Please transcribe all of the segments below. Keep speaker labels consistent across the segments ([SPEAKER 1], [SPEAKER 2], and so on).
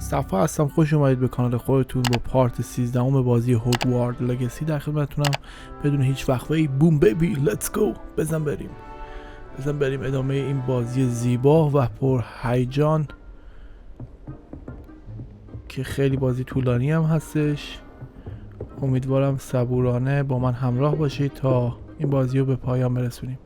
[SPEAKER 1] صفا هستم. خوش اومدید به کانال خودتون با پارت 13 بازی هاگوارتز لگاسی در خدمتتونم. بدون هیچ وقفه‌ای بوم بیبی لتس گو، بزن بریم ادامه این بازی زیبا و پر هیجان که خیلی بازی طولانی هم هستش. امیدوارم صبورانه با من همراه باشید تا این بازی رو به پایان برسونیم.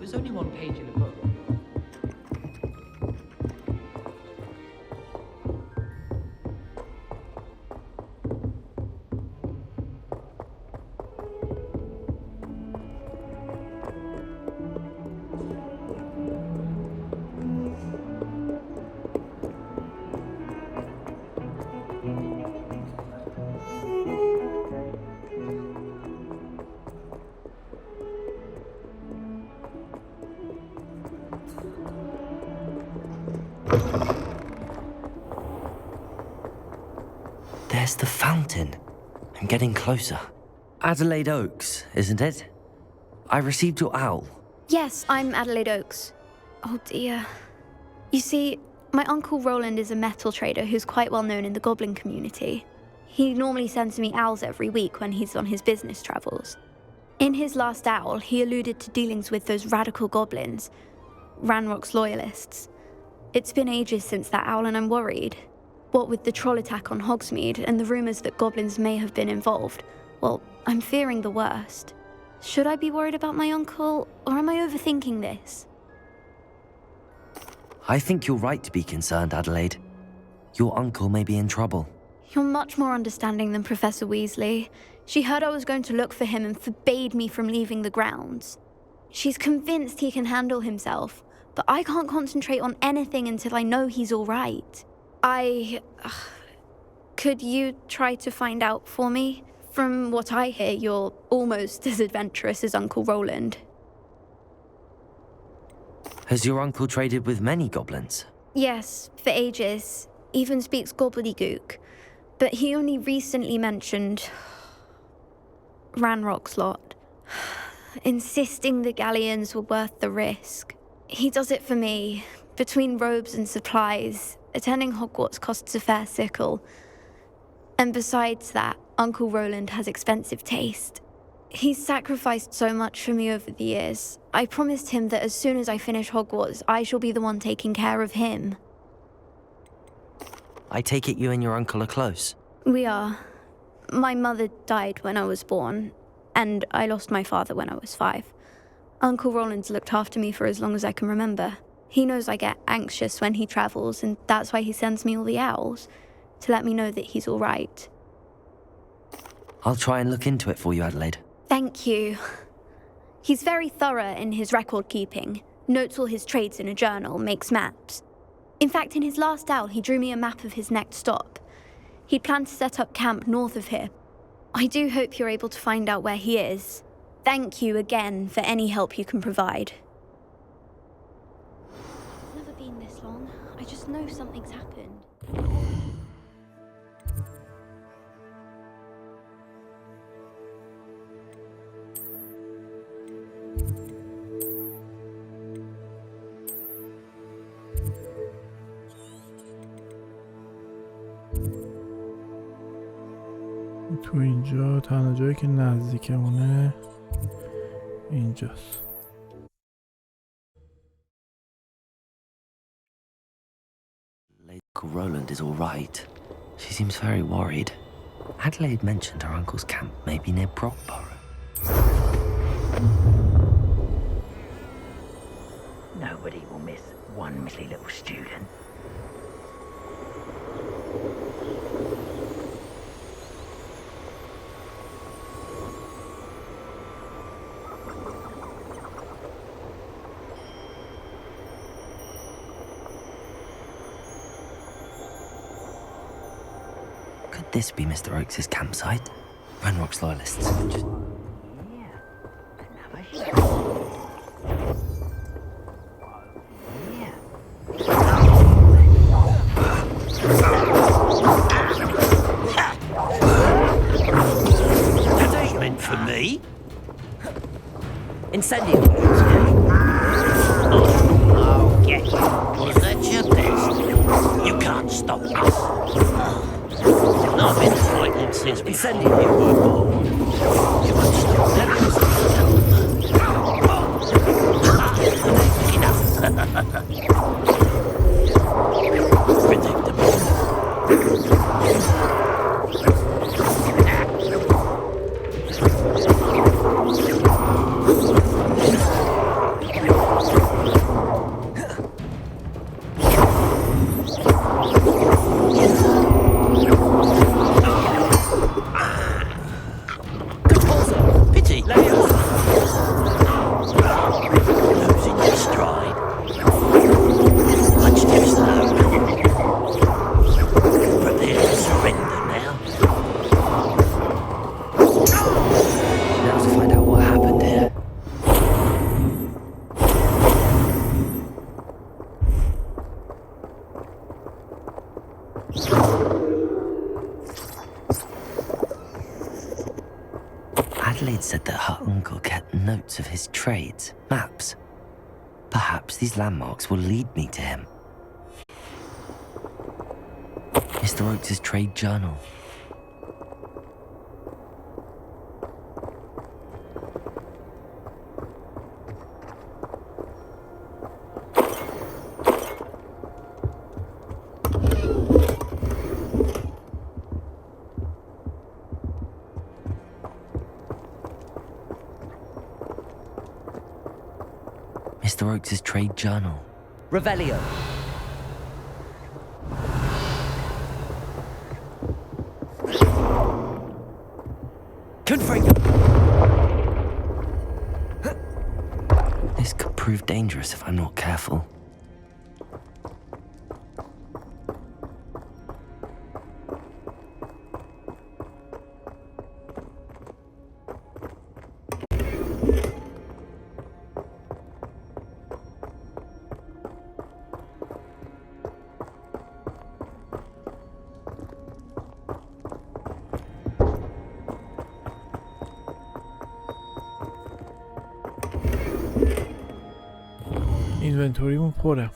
[SPEAKER 2] There's only one page in the book.
[SPEAKER 3] There's the fountain. I'm getting closer. Adelaide Oaks, isn't it? I received your owl.
[SPEAKER 4] Yes, I'm Adelaide Oaks. Oh dear. You see, my uncle Roland is a metal trader who's quite well known in the goblin community. He normally sends me owls every week when he's on his business travels. In his last owl, he alluded to dealings with those radical goblins, Ranrock's loyalists. It's been ages since that owl and I'm worried. What with the troll attack on Hogsmeade and the rumours that goblins may have been involved, well, I'm fearing the worst. Should I be worried about my uncle, or am I overthinking this?
[SPEAKER 3] I think you're right to be concerned, Adelaide. Your uncle may be in trouble.
[SPEAKER 4] You're much more understanding than Professor Weasley. She heard I was going to look for him and forbade me from leaving the grounds. She's convinced he can handle himself, but I can't concentrate on anything until I know he's all right. Could you try to find out for me? From what I hear, you're almost as adventurous as Uncle Roland.
[SPEAKER 3] Has your uncle traded with many goblins?
[SPEAKER 4] Yes, for ages. Even speaks gobbledygook. But he only recently mentioned Ranrock's lot, insisting the galleons were worth the risk. He does it for me. Between robes and supplies, attending Hogwarts costs a fair sickle. And besides that, Uncle Roland has expensive taste. He's sacrificed so much for me over the years. I promised him that as soon as I finish Hogwarts, I shall be the one taking care of him.
[SPEAKER 3] I take it you and your uncle are close?
[SPEAKER 4] We are. My mother died when I was born, and I lost my father when I was 5. Uncle Roland's looked after me for as long as I can remember. He knows I get anxious when he travels, and that's why he sends me all the owls, to let me know that he's all right.
[SPEAKER 3] I'll try and look into it for you, Adelaide.
[SPEAKER 4] Thank you. He's very thorough in his record keeping, notes all his trades in a journal, makes maps. In fact, in his last owl, he drew me a map of his next stop. He'd planned to set up camp north of here. I do hope you're able to find out where he is. Thank you again for any help you can provide. It's never been this long. I just know something's happened.
[SPEAKER 1] تو اینجا تنها جایی که نزدیکمونه اینجاست.
[SPEAKER 3] Uncle Roland is all right. She seems very worried. Adelaide mentioned her uncle's camp may be near Brockborough.
[SPEAKER 2] Nobody will miss one silly little student.
[SPEAKER 3] Could this be Mr. Oakes' campsite? Ranrock's loyalists. Just...
[SPEAKER 5] That ain't meant for me.
[SPEAKER 3] Incendio!
[SPEAKER 5] I'll get you. Was that your best? You can't stop us. I've been fighting since before you were born. You won't stop that. Enough. Predictable. Pity. Losing your stride. Much too slow. Prepare to surrender now.
[SPEAKER 3] Now to find out what happened here. Adelaide said that her uncle kept notes of his trades, maps. Perhaps these landmarks will lead me to him. Mr. Oakes' trade journal. Mr. Oakes' trade journal.
[SPEAKER 5] Revelio.
[SPEAKER 3] Confringo! This could prove dangerous if I'm not careful.
[SPEAKER 1] اینونتوریمون پره.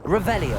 [SPEAKER 5] Revelio.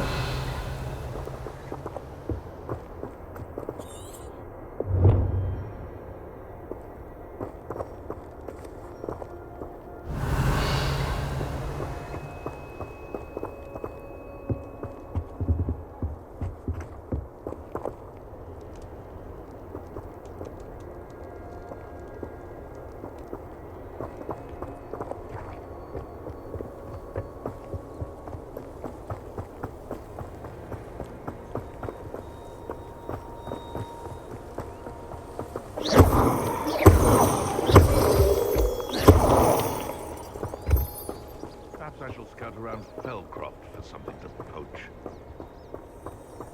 [SPEAKER 6] out around Fellcroft for something to poach.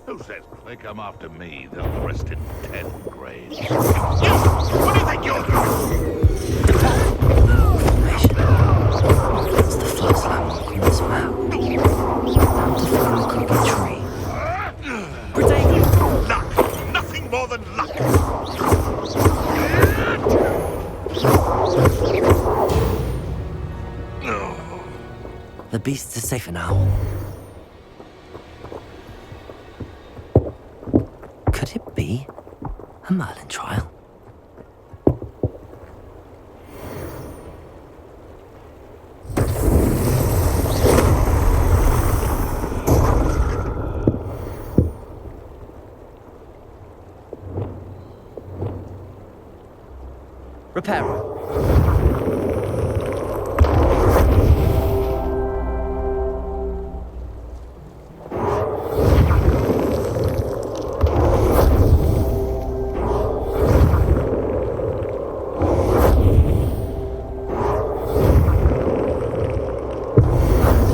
[SPEAKER 6] Who says they come after me, they'll rest in 10 graves. You! What do you think you're doing?
[SPEAKER 3] It's the first landmark on this map. Now to find the cookie tree.
[SPEAKER 6] Luck! Nothing more than luck!
[SPEAKER 3] The beasts are safer now. Could it be a Merlin trial?
[SPEAKER 2] Repairer.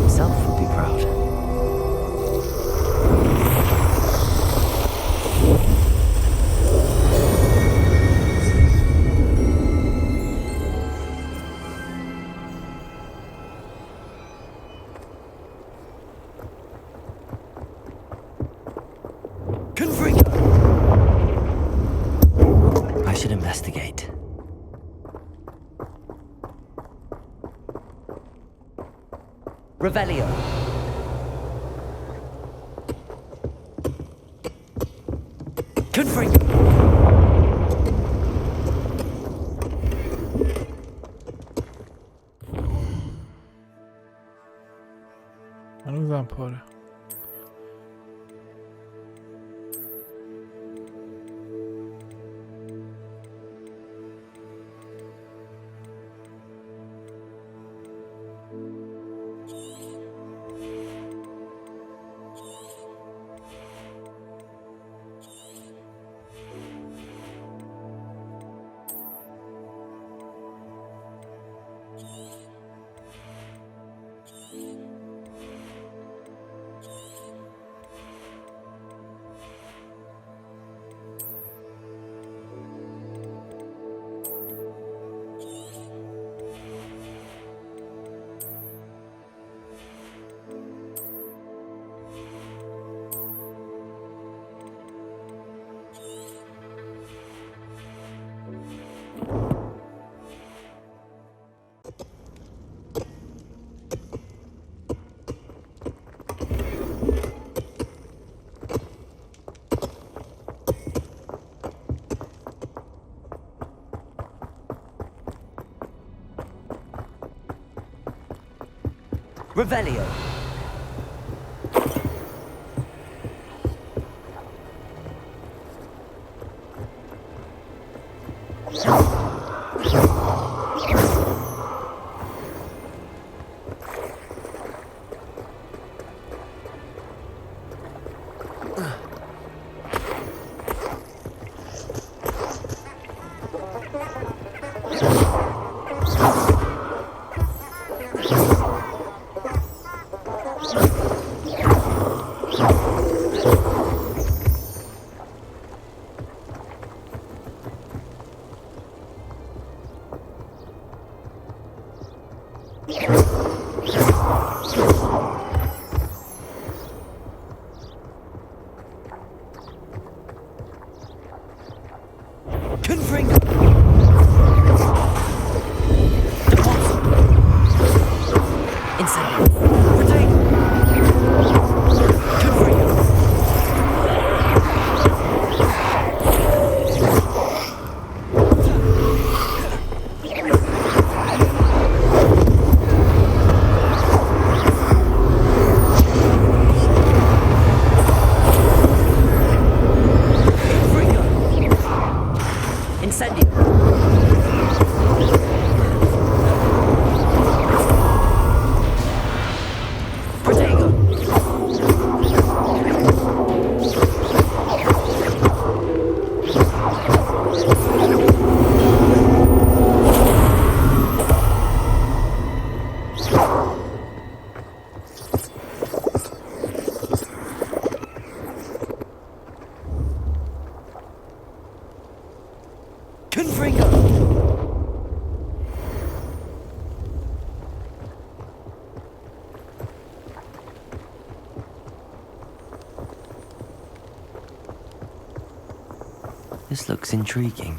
[SPEAKER 3] Himself would be proud. I should investigate.
[SPEAKER 2] Revelio. Confring.
[SPEAKER 1] هنوزم پاره.
[SPEAKER 2] Revelio.
[SPEAKER 3] This looks intriguing.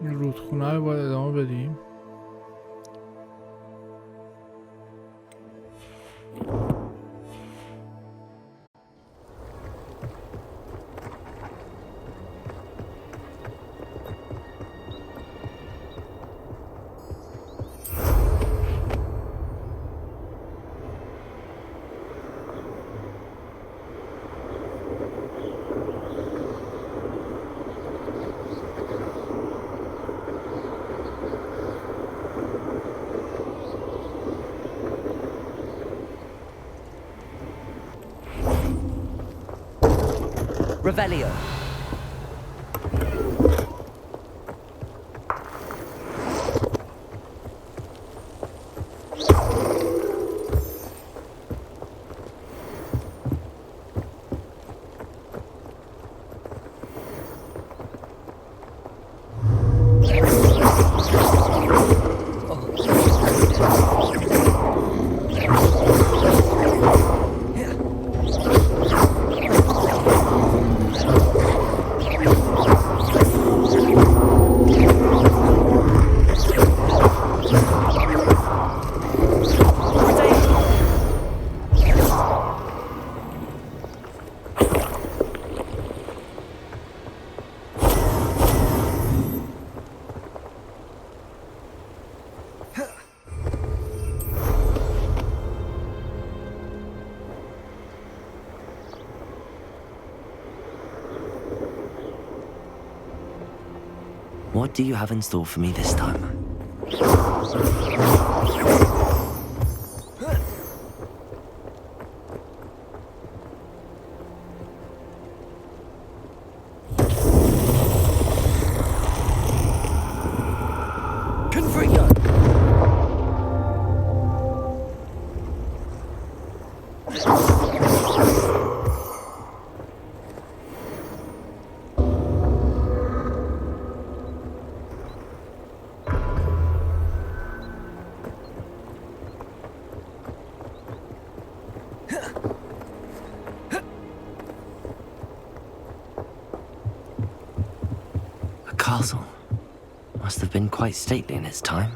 [SPEAKER 1] این رودخونه رو باید ادامه بدیم.
[SPEAKER 2] Revelio.
[SPEAKER 3] What do you have in store for me this time? Castle must have been quite stately in its time.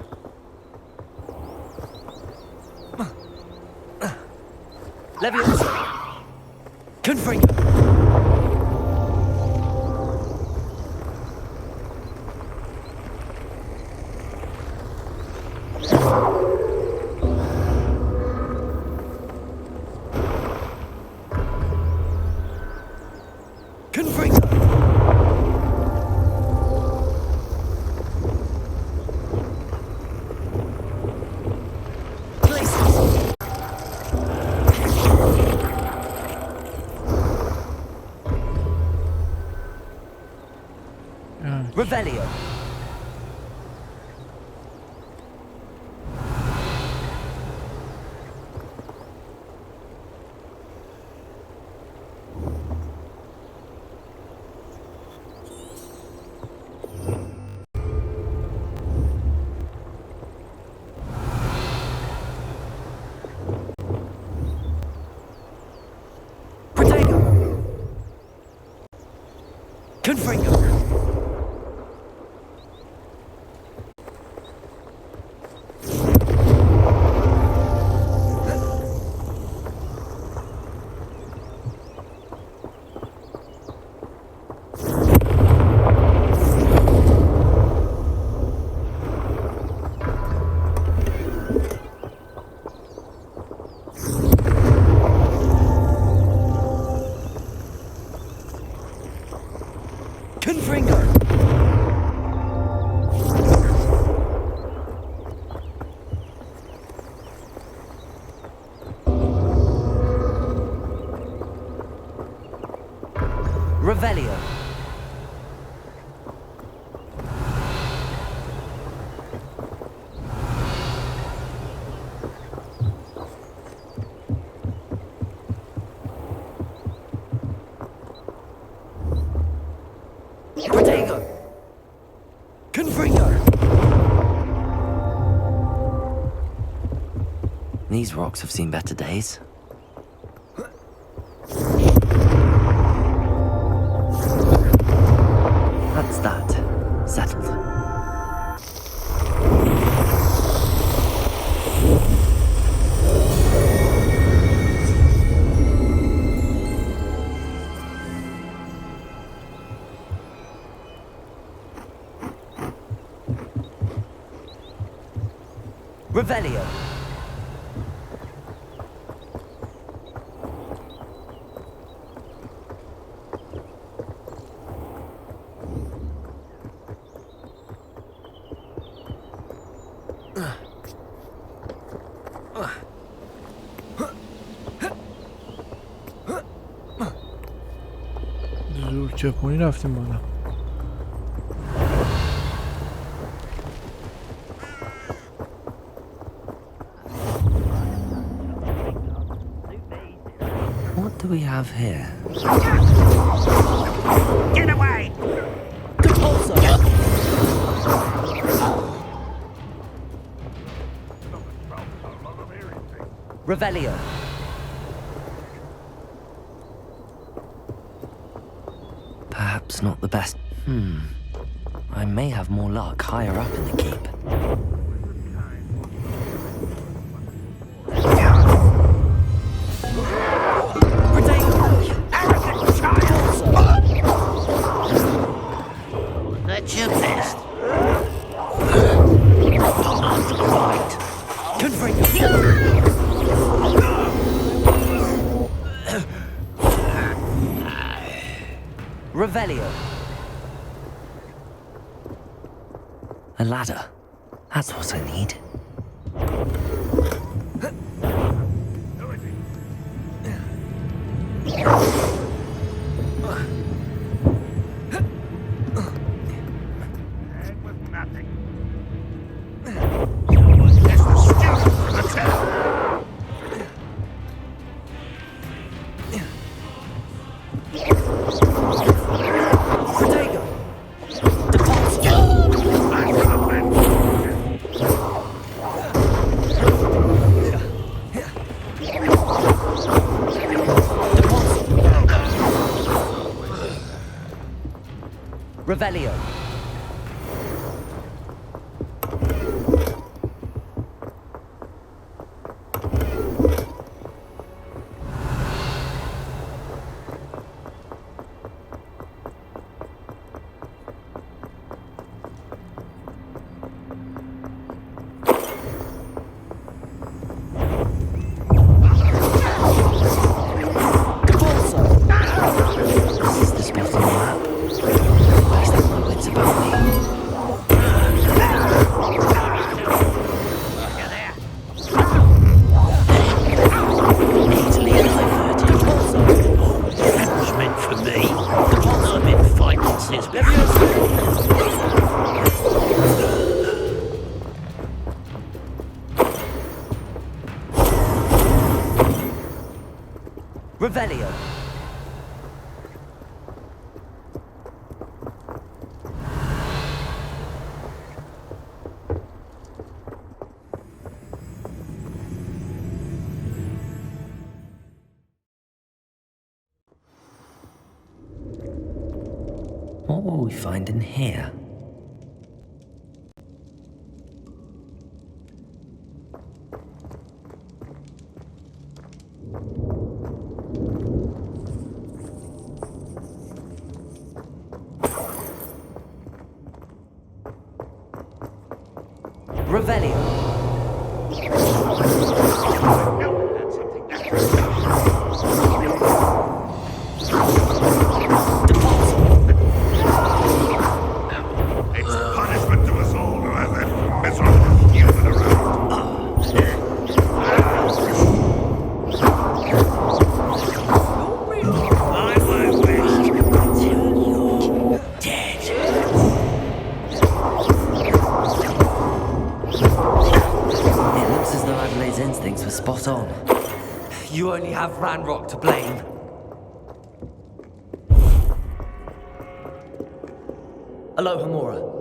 [SPEAKER 2] Leviosa. Confringo. Revelio. Protego. Confringo. Revelio. Protego. Confringo.
[SPEAKER 3] These rocks have seen better days. That's that. Settled.
[SPEAKER 2] Revelio.
[SPEAKER 1] زور چپونی رفتیم بالا.
[SPEAKER 3] What do we have here?
[SPEAKER 5] Get away!
[SPEAKER 2] Compulso. Revelio.
[SPEAKER 3] Perhaps not the best. I may have more luck higher up in the keep.
[SPEAKER 5] That's your best. Not quite.
[SPEAKER 2] Revelio.
[SPEAKER 3] A ladder. That's what I need.
[SPEAKER 2] Revelio.
[SPEAKER 3] This is the spot on the map. Best have my wits about me. Easily diverted.
[SPEAKER 5] That was meant for me. I've been fighting since
[SPEAKER 2] Revelio.
[SPEAKER 3] What will we find in here?
[SPEAKER 2] Revelio.
[SPEAKER 6] It's punishment to us all who have that miserable human around.
[SPEAKER 5] I won't wish.
[SPEAKER 3] It looks as though Adelaide's instincts were spot on.
[SPEAKER 7] You only have Ranrock to blame. Hello, Hamura.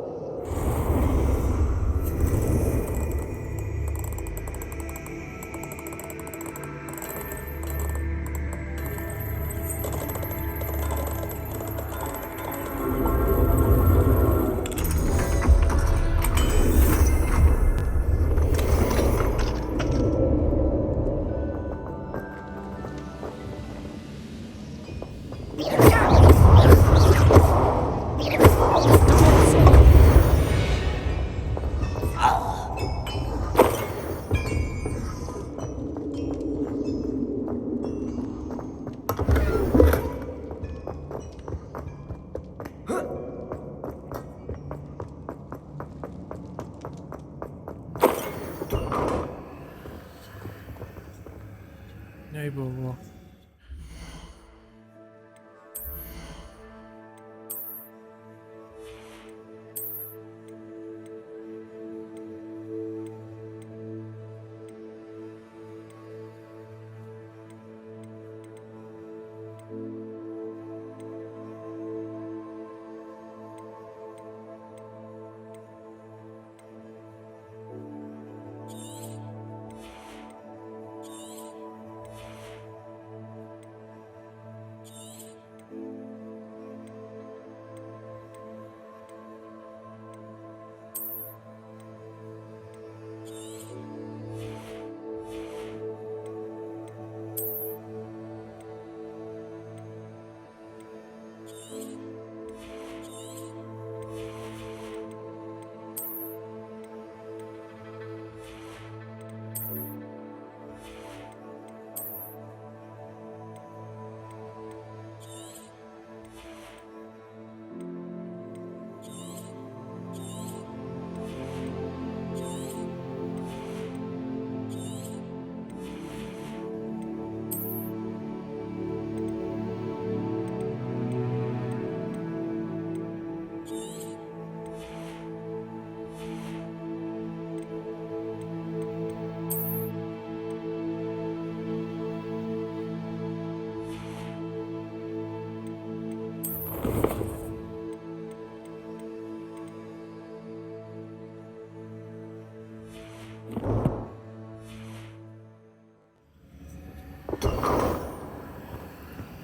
[SPEAKER 1] ای بابا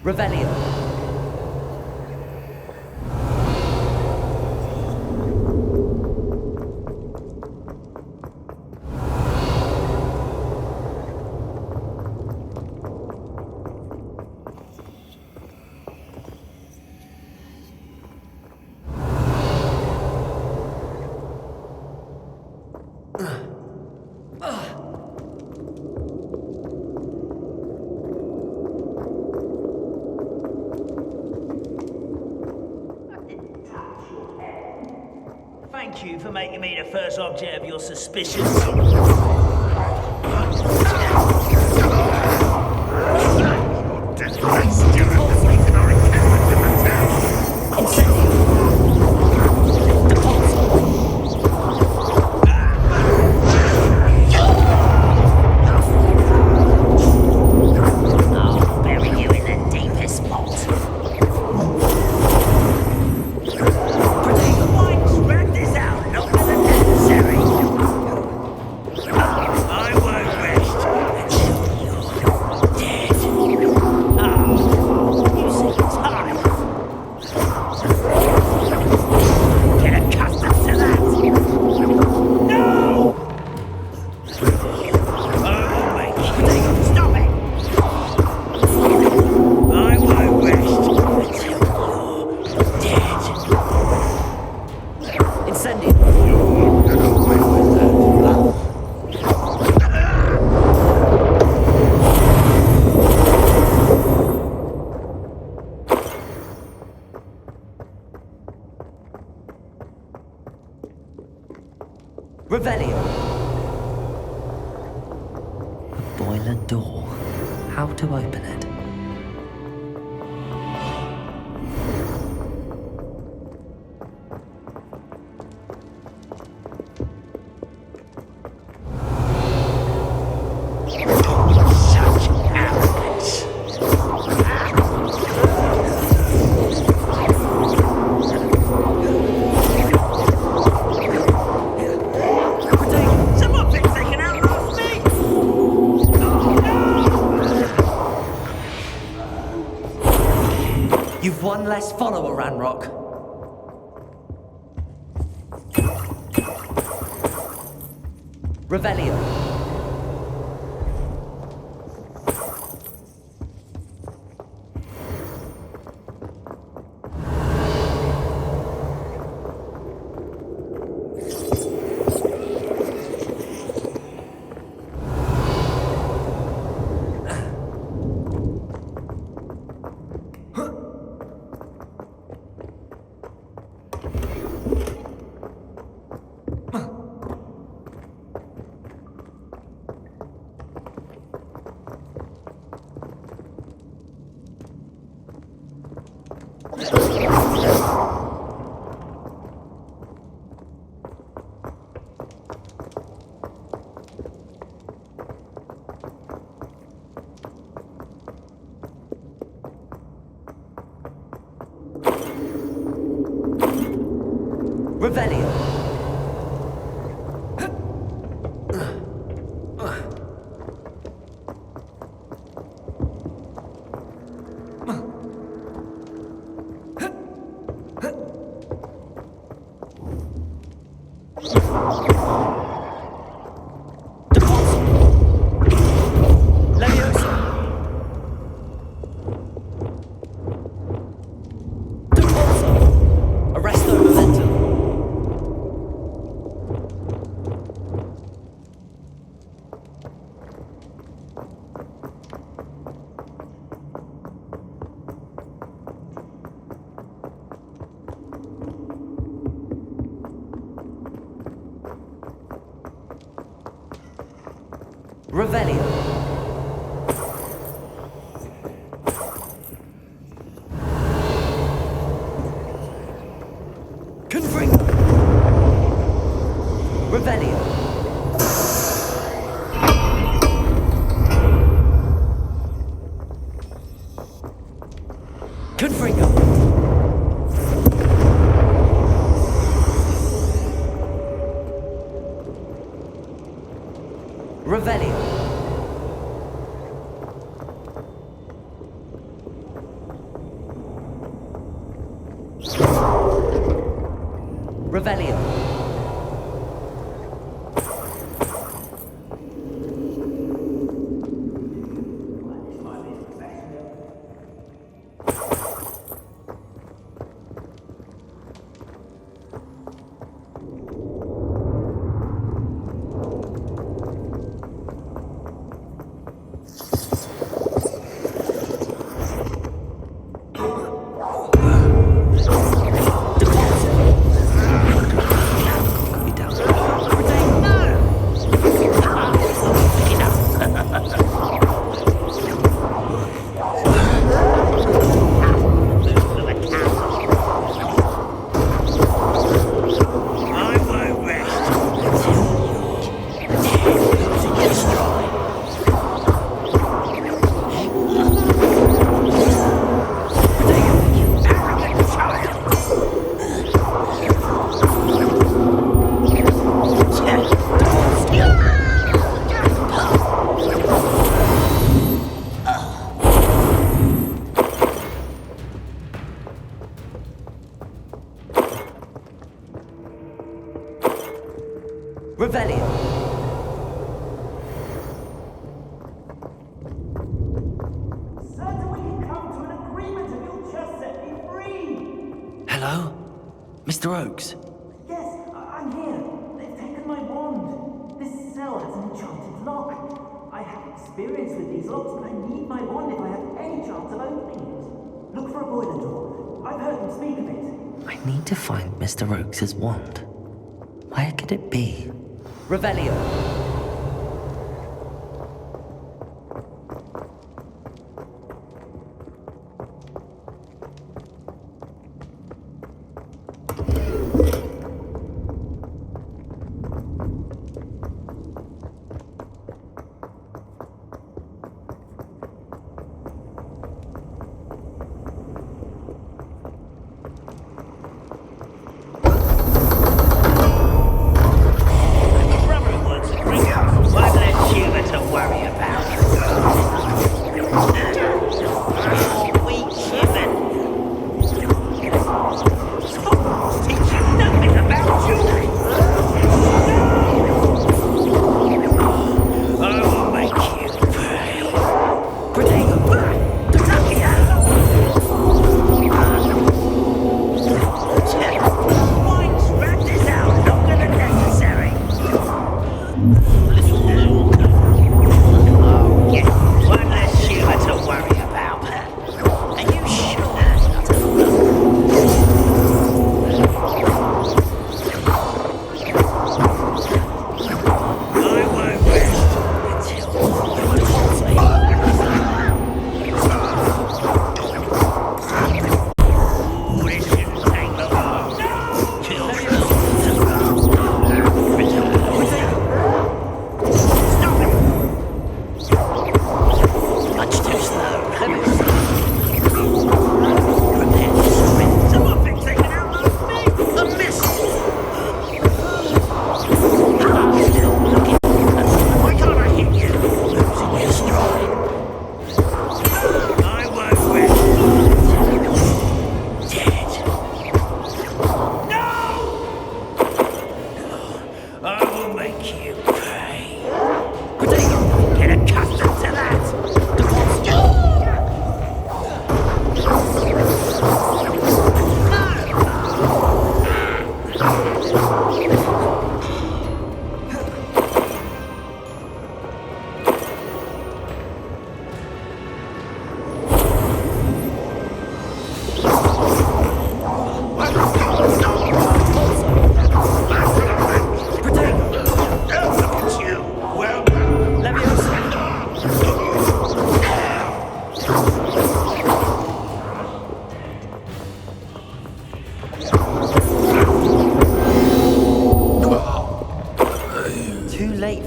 [SPEAKER 2] Revelio.
[SPEAKER 5] Thank you for making me the first object of your suspicion. Revelio.
[SPEAKER 3] A boiler door. How to open it?
[SPEAKER 7] one less follower, Ranrock.
[SPEAKER 2] Revelio. Revelio. Revelio. Confringo. Revelio. Confringo. Revelio. Revelio. Revelio.
[SPEAKER 8] Certain we can come to an agreement if you'll just set me free.
[SPEAKER 3] Hello? Mr. Oakes?
[SPEAKER 8] Yes, I'm here. They've taken my wand. This cell has an enchanted lock. I have experience with these locks, but I need my wand if I have any chance of opening it. Look for a boiler door. I've heard them speak of it.
[SPEAKER 3] I need to find Mr. Oakes' wand. Where could it be?
[SPEAKER 2] Revelio.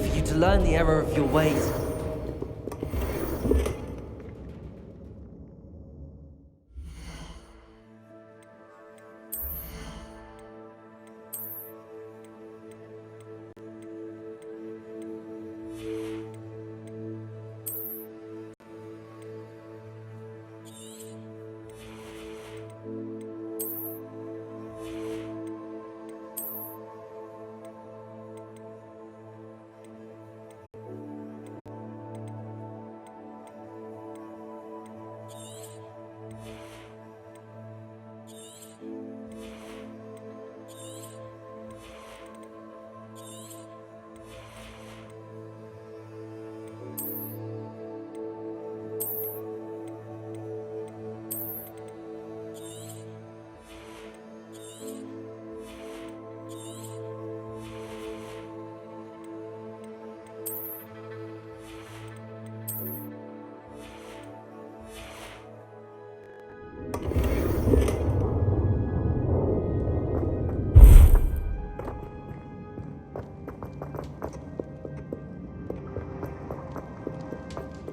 [SPEAKER 7] for you to learn the error of your ways.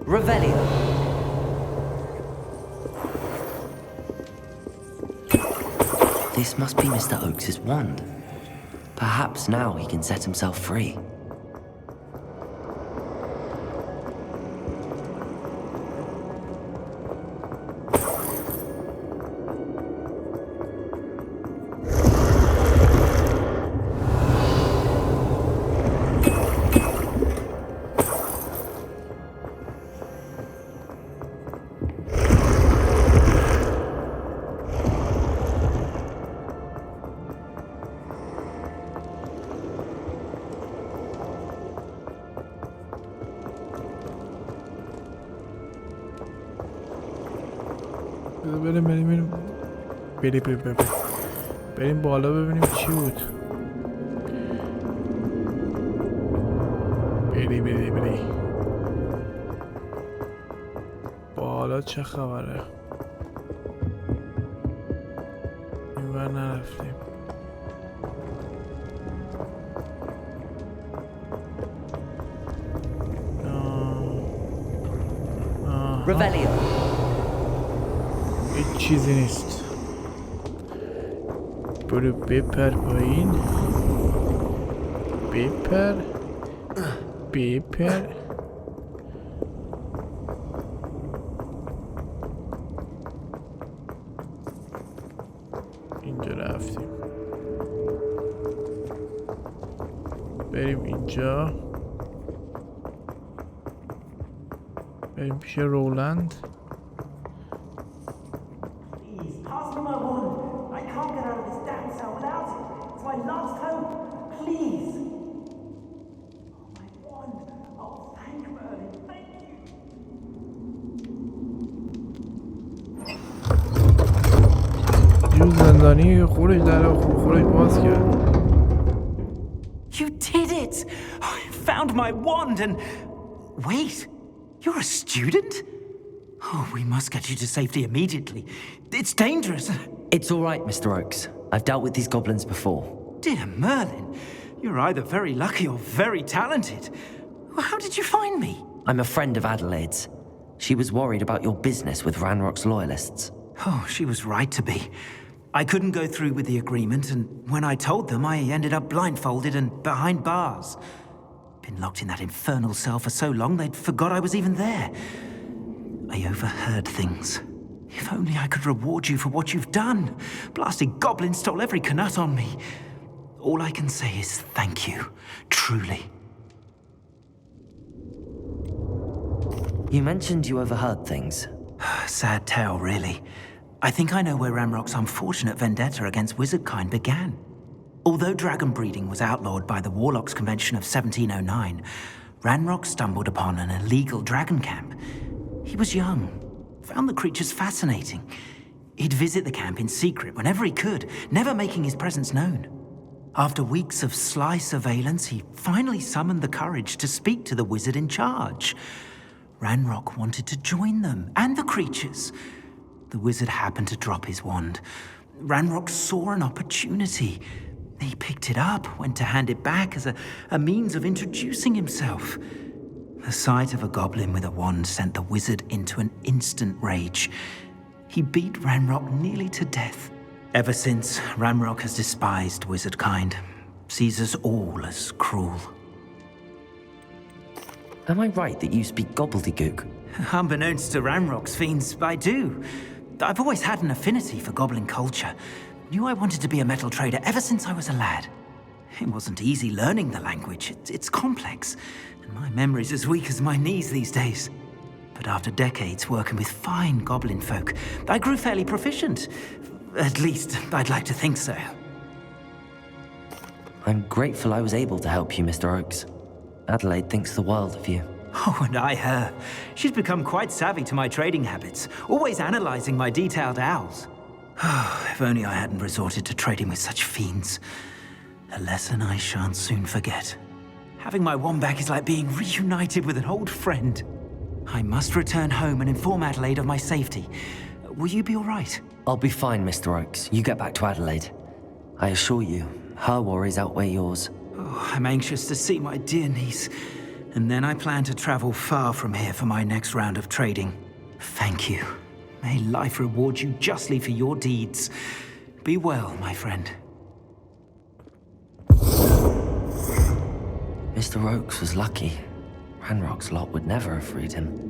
[SPEAKER 7] Revelio.
[SPEAKER 3] This must be Mr. Oakes's wand. Perhaps now he can set himself free.
[SPEAKER 1] بریم بالا ببینیم چی بود. بری بالا چه خبره؟ اینور نرفتیم.
[SPEAKER 2] Revelio.
[SPEAKER 1] هیچ چیزی نیست. برو بپر پایین. بپر اینجا رفتیم. بریم اینجا. بریم پیش رولند.
[SPEAKER 8] Please, pass me my wand. I can't get out of this damn cell without it. It's my last hope. Please. Oh, my wand. Oh, thank you, Merlin. Thank you.
[SPEAKER 1] جون زندانی خورش در خورش باز کرد.
[SPEAKER 8] You did it! I found my wand and... Wait, you're a student? Oh, we must get you to safety immediately. It's dangerous.
[SPEAKER 3] It's all right, Mr. Oakes. I've dealt with these goblins before.
[SPEAKER 8] Dear Merlin, you're either very lucky or very talented. How did you find me?
[SPEAKER 3] I'm a friend of Adelaide's. She was worried about your business with Ranrock's loyalists.
[SPEAKER 8] Oh, she was right to be. I couldn't go through with the agreement, and when I told them, I ended up blindfolded and behind bars. Been locked in that infernal cell for so long, they'd forgot I was even there. I overheard things. If only I could reward you for what you've done. Blasted goblins stole every knut on me. All I can say is thank you, truly.
[SPEAKER 3] You mentioned you overheard things.
[SPEAKER 8] Sad tale, really. I think I know where Ranrock's unfortunate vendetta against wizardkind began. Although dragon breeding was outlawed by the Warlocks Convention of 1709, Ranrock stumbled upon an illegal dragon camp. He was young, found the creatures fascinating. He'd visit the camp in secret whenever he could, never making his presence known. After weeks of sly surveillance, he finally summoned the courage to speak to the wizard in charge. Ranrock wanted to join them, and the creatures. The wizard happened to drop his wand. Ranrock saw an opportunity. He picked it up, went to hand it back as a means of introducing himself. The sight of a goblin with a wand sent the wizard into an instant rage. He beat Ranrock nearly to death. Ever since, Ranrock has despised wizard kind, sees us all as cruel.
[SPEAKER 3] Am I right that you speak gobbledygook?
[SPEAKER 8] Unbeknownst to Ranrock's fiends, I do. I've always had an affinity for goblin culture. Knew I wanted to be a metal trader ever since I was a lad. It wasn't easy learning the language. It's complex, and my memory's as weak as my knees these days. But after decades working with fine goblin folk, I grew fairly proficient. At least, I'd like to think so.
[SPEAKER 3] I'm grateful I was able to help you, Mr. Oakes. Adelaide thinks the world of you.
[SPEAKER 8] Oh, and I her. She's become quite savvy to my trading habits, always analyzing my detailed owls. If only I hadn't resorted to trading with such fiends. A lesson I shan't soon forget. Having my wand back is like being reunited with an old friend. I must return home and inform Adelaide of my safety. Will you be all right?
[SPEAKER 3] I'll be fine, Mr. Oakes. You get back to Adelaide. I assure you, her worries outweigh yours.
[SPEAKER 8] Oh, I'm anxious to see my dear niece. And then I plan to travel far from here for my next round of trading. Thank you. May life reward you justly for your deeds. Be well, my friend.
[SPEAKER 3] Mr. Oakes was lucky. Ranrock's lot would never have freed him.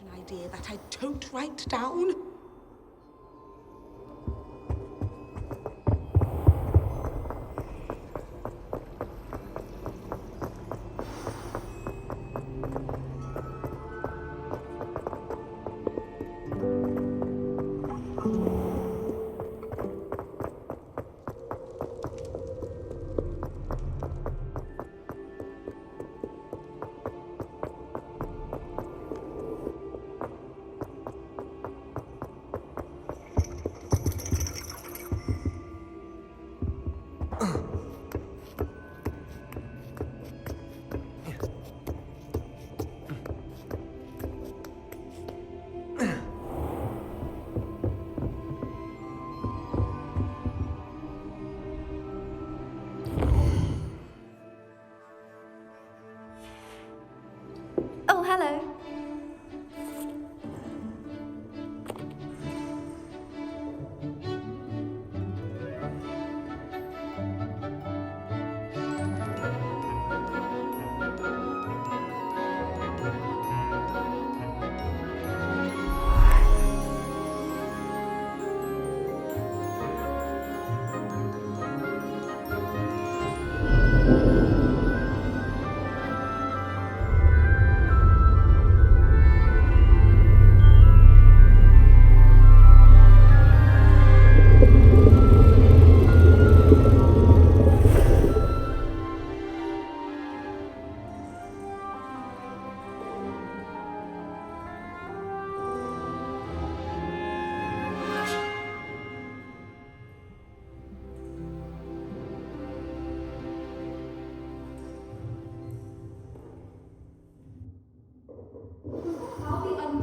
[SPEAKER 9] An idea that I don't write down.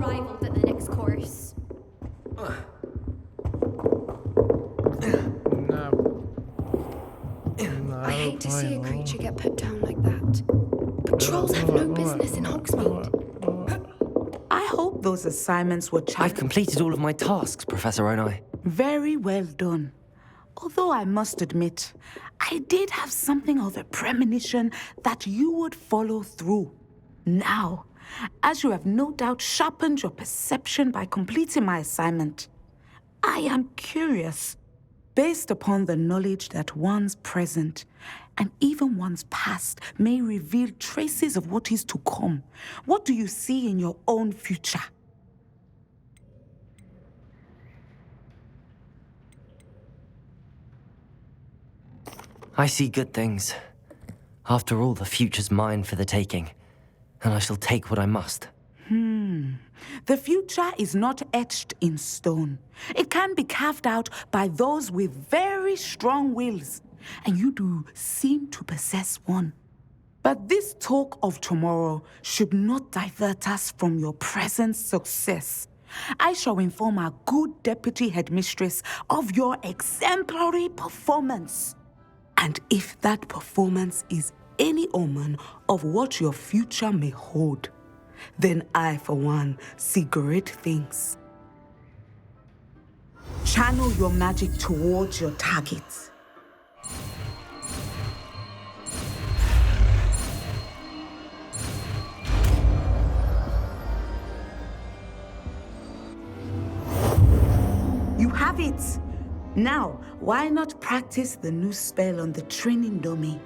[SPEAKER 4] rival for the next course.
[SPEAKER 10] I hate to see a creature get put down like that. But trolls have no business in Hogsmeade.
[SPEAKER 11] I hope those assignments were
[SPEAKER 3] I've completed all of my tasks, Professor Onai.
[SPEAKER 11] Very well done. Although I must admit, I did have something of a premonition that you would follow through. Now, as you have no doubt sharpened your perception by completing my assignment, I am curious, based upon the knowledge that one's present and even one's past may reveal traces of what is to come. What do you see in your own future?
[SPEAKER 3] I see good things. After all, the future's mine for the taking, and I shall take what I must.
[SPEAKER 11] The future is not etched in stone. It can be carved out by those with very strong wills, and you do seem to possess one. But this talk of tomorrow should not divert us from your present success. I shall inform our good deputy headmistress of your exemplary performance. And if that performance is any omen of what your future may hold, then I, for one, see great things. Channel your magic towards your targets. You have it! Now, why not practice the new spell on the training dummy?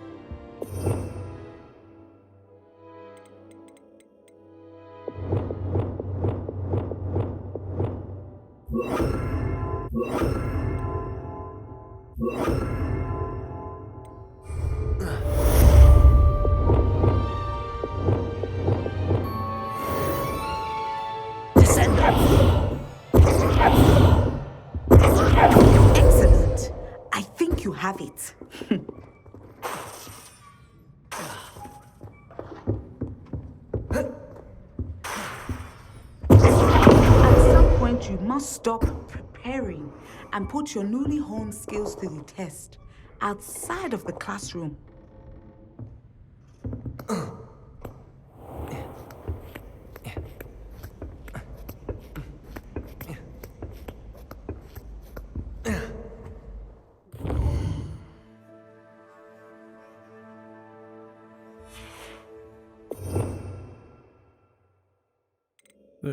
[SPEAKER 11] Excellent. I think you have it. At some point, you must stop preparing and put your newly honed skills to the test outside of the classroom.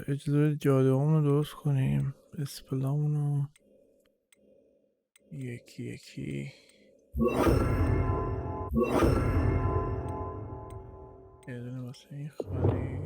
[SPEAKER 1] اجازه بدید جادوهامون رو درست کنیم. اسپلامون رو یکی یکی یه دونه واسه این خالی،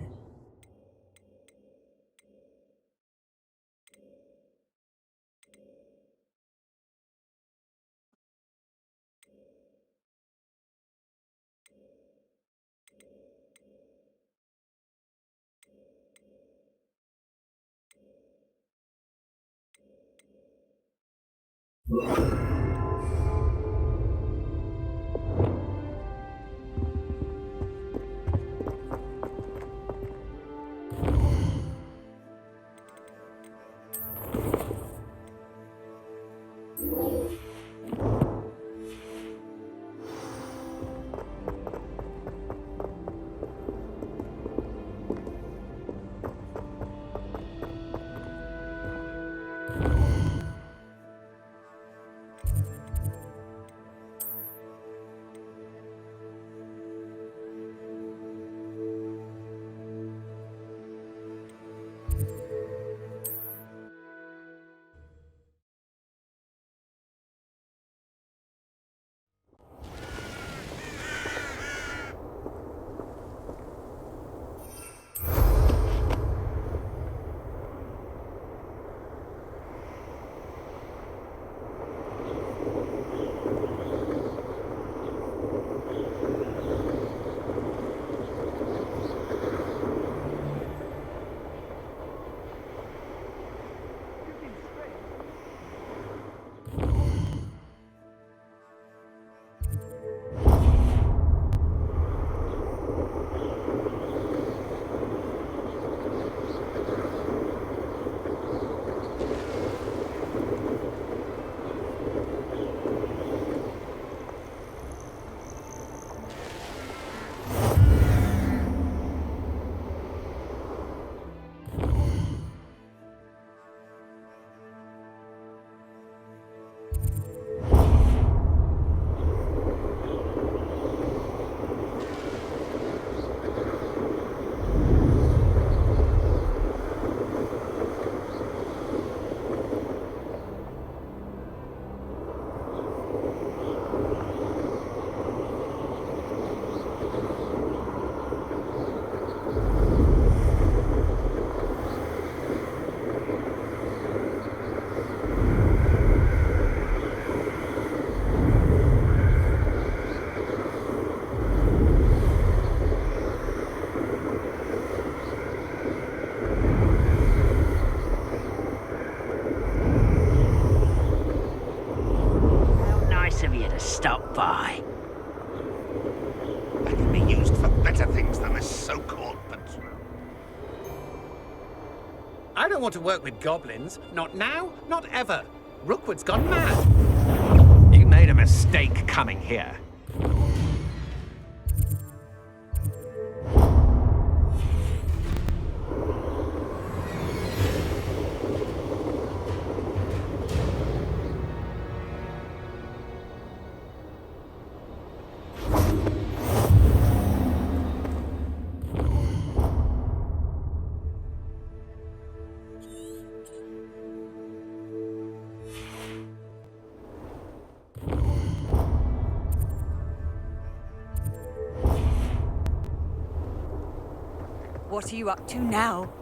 [SPEAKER 12] I don't want to work with goblins. Not now, not ever. Rookwood's gone mad. You made a mistake coming here.
[SPEAKER 2] What are you up to now?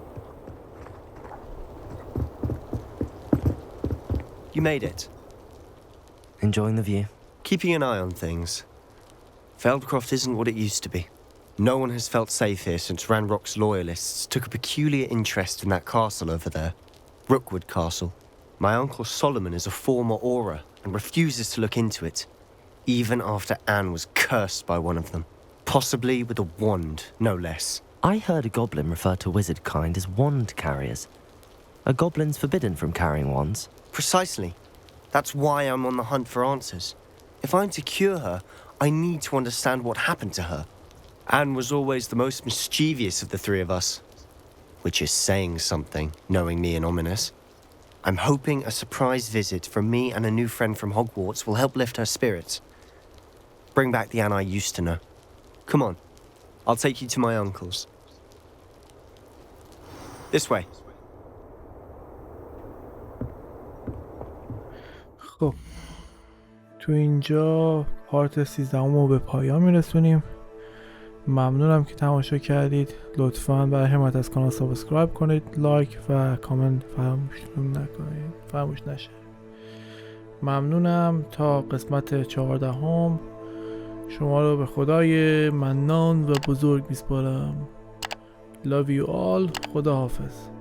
[SPEAKER 13] You made it.
[SPEAKER 3] Enjoying the view?
[SPEAKER 13] Keeping an eye on things. Feldcroft isn't what it used to be. No one has felt safe here since Ranrock's loyalists took a peculiar interest in that castle over there. Rookwood Castle. My uncle Solomon is a former Auror and refuses to look into it, even after Anne was cursed by one of them. Possibly with a wand, no less.
[SPEAKER 3] I heard a goblin refer to wizard kind as wand carriers. Are goblins forbidden from carrying wands?
[SPEAKER 13] Precisely. That's why I'm on the hunt for answers. If I'm to cure her, I need to understand what happened to her. Anne was always the most mischievous of the three of us. Which is saying something, knowing me and Ominous. I'm hoping a surprise visit from me and a new friend from Hogwarts will help lift her spirits. Bring back the Anne I used to know. Come on. I'll take you to my uncle's. This way.
[SPEAKER 1] خب تو اینجا پارت 13 رو به پایان میرسونیم. ممنونم که تماشا کردید. لطفاً برای حمایت از کانال سابسکرایب کنید، لایک و کامنت فراموش نشه. ممنونم. تا قسمت 14 شما رو به خدای منان و بزرگ میسپارم. Love you all. خدا حافظ.